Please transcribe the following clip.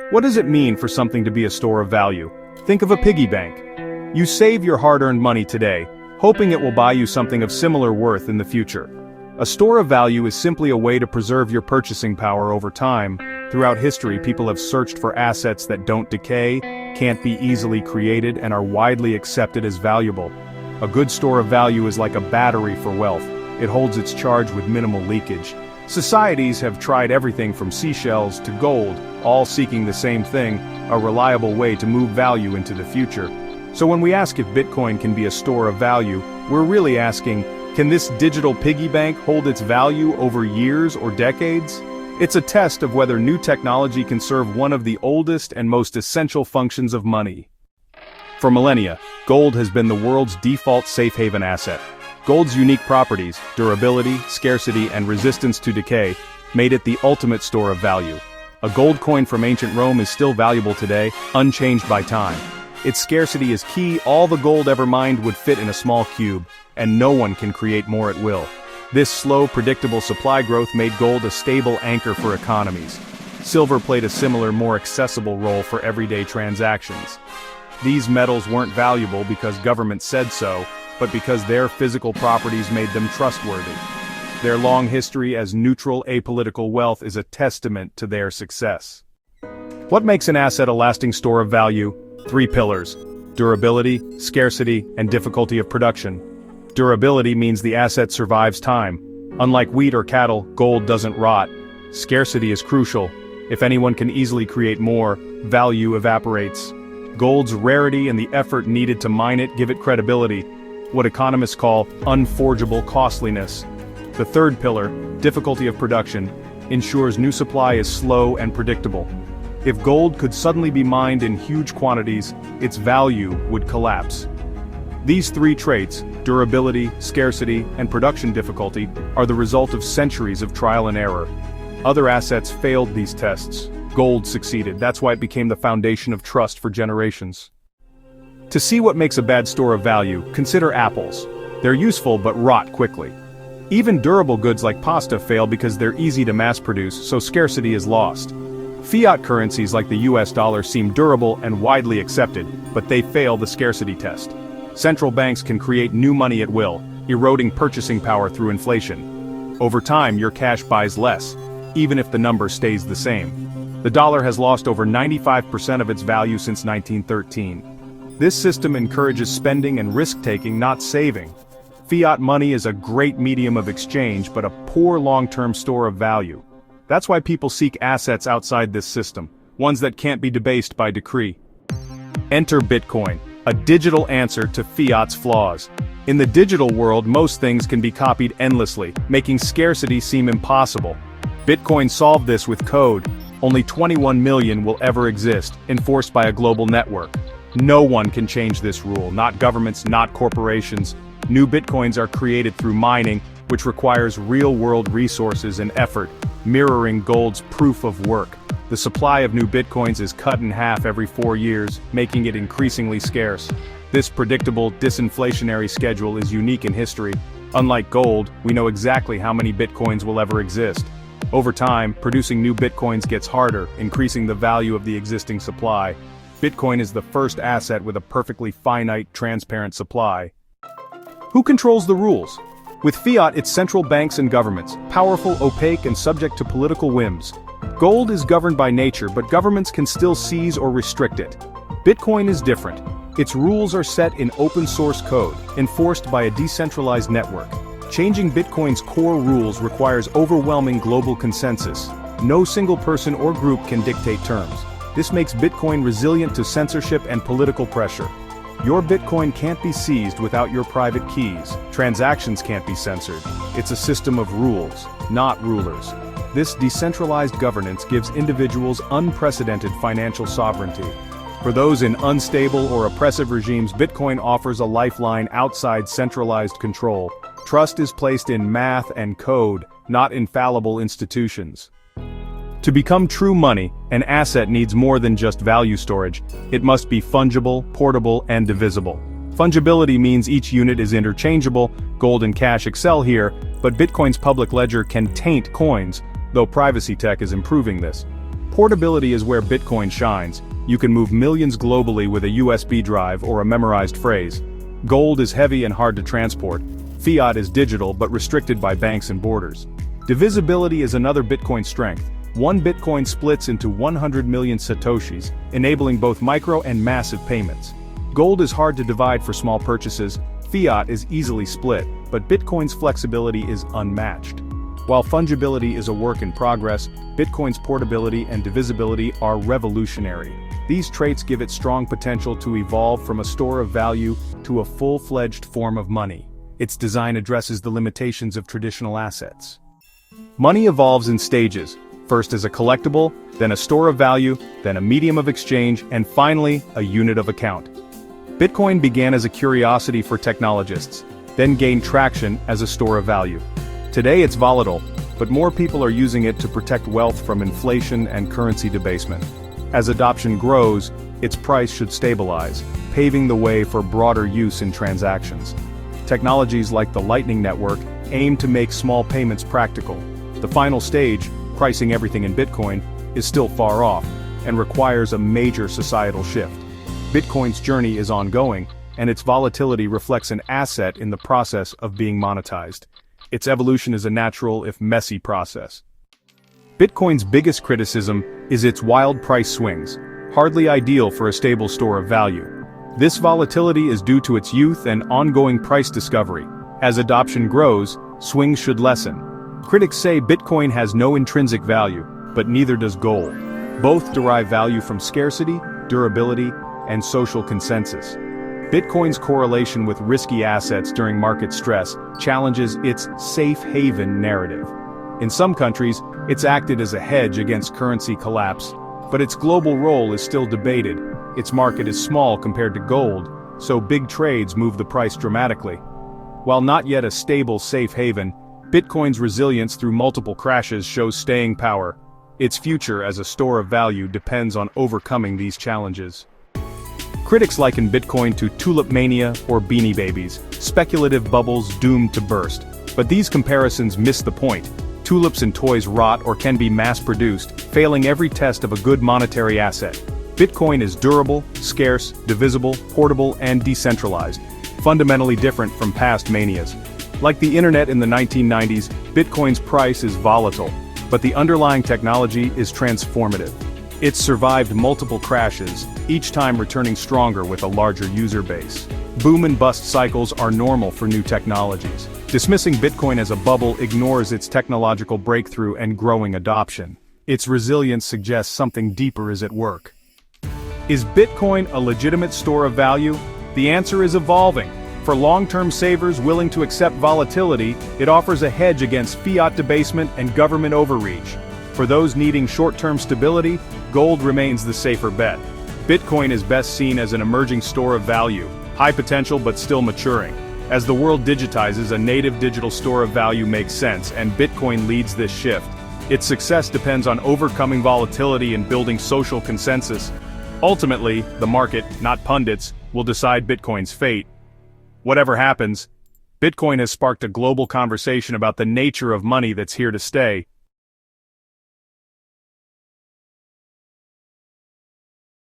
What does it mean for something to be a store of value? Think of a piggy bank. You save your hard-earned money today, hoping it will buy you something of similar worth in the future. A store of value is simply a way to preserve your purchasing power over time. Throughout history, people have searched for assets that don't decay, can't be easily created, and are widely accepted as valuable. A good store of value is like a battery for wealth. It holds its charge with minimal leakage. Societies have tried everything from seashells to gold, all seeking the same thing, a reliable way to move value into the future. So when we ask if Bitcoin can be a store of value, we're really asking, can this digital piggy bank hold its value over years or decades? It's a test of whether new technology can serve one of the oldest and most essential functions of money. For millennia, gold has been the world's default safe haven asset. Gold's unique properties, durability, scarcity, and resistance to decay, made it the ultimate store of value. A gold coin from ancient Rome is still valuable today, unchanged by time. Its scarcity is key. All the gold ever mined would fit in a small cube, and no one can create more at will. This slow, predictable supply growth made gold a stable anchor for economies. Silver played a similar, more accessible role for everyday transactions. These metals weren't valuable because governments said so, but because their physical properties made them trustworthy. Their long history as neutral, apolitical wealth is a testament to their success. What makes an asset a lasting store of value? 3 pillars: durability, scarcity, and difficulty of production. Durability means the asset survives time. Unlike wheat or cattle, gold doesn't rot. Scarcity is crucial. If anyone can easily create more, value evaporates. Gold's rarity and the effort needed to mine it give it credibility, what economists call unforgeable costliness. The third pillar, difficulty of production, ensures new supply is slow and predictable. If gold could suddenly be mined in huge quantities, its value would collapse. These 3 traits, durability, scarcity, and production difficulty, are the result of centuries of trial and error. Other assets failed these tests. Gold succeeded. That's why it became the foundation of trust for generations. To see what makes a bad store of value, consider apples. They're useful but rot quickly. Even durable goods like pasta fail because they're easy to mass produce, so scarcity is lost. Fiat currencies like the US dollar seem durable and widely accepted, but they fail the scarcity test. Central banks can create new money at will, eroding purchasing power through inflation. Over time, your cash buys less, even if the number stays the same. The dollar has lost over 95% of its value since 1913. This system encourages spending and risk-taking, not saving. Fiat money is a great medium of exchange, but a poor long-term store of value. That's why people seek assets outside this system, ones that can't be debased by decree. Enter Bitcoin, a digital answer to fiat's flaws. In the digital world, most things can be copied endlessly, making scarcity seem impossible. Bitcoin solved this with code. Only 21 million will ever exist, enforced by a global network. No one can change this rule, not governments, not corporations. New Bitcoins are created through mining, which requires real-world resources and effort, mirroring gold's proof of work. The supply of new Bitcoins is cut in half every 4 years, making it increasingly scarce. This predictable, disinflationary schedule is unique in history. Unlike gold, we know exactly how many Bitcoins will ever exist. Over time, producing new Bitcoins gets harder, increasing the value of the existing supply. Bitcoin is the first asset with a perfectly finite, transparent supply. Who controls the rules? With fiat, it's central banks and governments, powerful, opaque, and subject to political whims. Gold is governed by nature, but governments can still seize or restrict it. Bitcoin is different. Its rules are set in open-source code, enforced by a decentralized network. Changing Bitcoin's core rules requires overwhelming global consensus. No single person or group can dictate terms. This makes Bitcoin resilient to censorship and political pressure. Your Bitcoin can't be seized without your private keys. Transactions can't be censored. It's a system of rules, not rulers. This decentralized governance gives individuals unprecedented financial sovereignty. For those in unstable or oppressive regimes, Bitcoin offers a lifeline outside centralized control. Trust is placed in math and code, not infallible institutions. To become true money, an asset needs more than just value storage. It must be fungible, portable, and divisible. Fungibility means each unit is interchangeable. Gold and cash excel here, but Bitcoin's public ledger can taint coins, though privacy tech is improving this. Portability is where Bitcoin shines. You can move millions globally with a USB drive or a memorized phrase. Gold is heavy and hard to transport. Fiat is digital but restricted by banks and borders. Divisibility is another Bitcoin strength. One Bitcoin splits into 100 million satoshis, enabling both micro and massive payments. Gold is hard to divide for small purchases. Fiat is easily split, but Bitcoin's flexibility is unmatched. While fungibility is a work in progress, Bitcoin's portability and divisibility are revolutionary. These traits give it strong potential to evolve from a store of value to a full-fledged form of money. Its design addresses the limitations of traditional assets. Money evolves in stages, first as a collectible, then a store of value, then a medium of exchange, and finally, a unit of account. Bitcoin began as a curiosity for technologists, then gained traction as a store of value. Today it's volatile, but more people are using it to protect wealth from inflation and currency debasement. As adoption grows, its price should stabilize, paving the way for broader use in transactions. Technologies like the Lightning Network aim to make small payments practical. The final stage, pricing everything in Bitcoin, is still far off, and requires a major societal shift. Bitcoin's journey is ongoing, and its volatility reflects an asset in the process of being monetized. Its evolution is a natural if messy process. Bitcoin's biggest criticism is its wild price swings, hardly ideal for a stable store of value. This volatility is due to its youth and ongoing price discovery. As adoption grows, swings should lessen. Critics say Bitcoin has no intrinsic value, but neither does gold. Both derive value from scarcity, durability, and social consensus. Bitcoin's correlation with risky assets during market stress challenges its safe haven narrative. In some countries, it's acted as a hedge against currency collapse, but its global role is still debated. Its market is small compared to gold, so big trades move the price dramatically. While not yet a stable safe haven, Bitcoin's resilience through multiple crashes shows staying power. Its future as a store of value depends on overcoming these challenges. Critics liken Bitcoin to tulip mania or Beanie Babies, speculative bubbles doomed to burst. But these comparisons miss the point. Tulips and toys rot or can be mass-produced, failing every test of a good monetary asset. Bitcoin is durable, scarce, divisible, portable, and decentralized, fundamentally different from past manias. Like the internet in the 1990s, Bitcoin's price is volatile, but the underlying technology is transformative. It's survived multiple crashes, each time returning stronger with a larger user base. Boom and bust cycles are normal for new technologies. Dismissing Bitcoin as a bubble ignores its technological breakthrough and growing adoption. Its resilience suggests something deeper is at work. Is Bitcoin a legitimate store of value? The answer is evolving. For long-term savers willing to accept volatility, it offers a hedge against fiat debasement and government overreach. For those needing short-term stability, gold remains the safer bet. Bitcoin is best seen as an emerging store of value, high potential but still maturing. As the world digitizes, a native digital store of value makes sense, and Bitcoin leads this shift. Its success depends on overcoming volatility and building social consensus. Ultimately, the market, not pundits, will decide Bitcoin's fate. Whatever happens, Bitcoin has sparked a global conversation about the nature of money that's here to stay.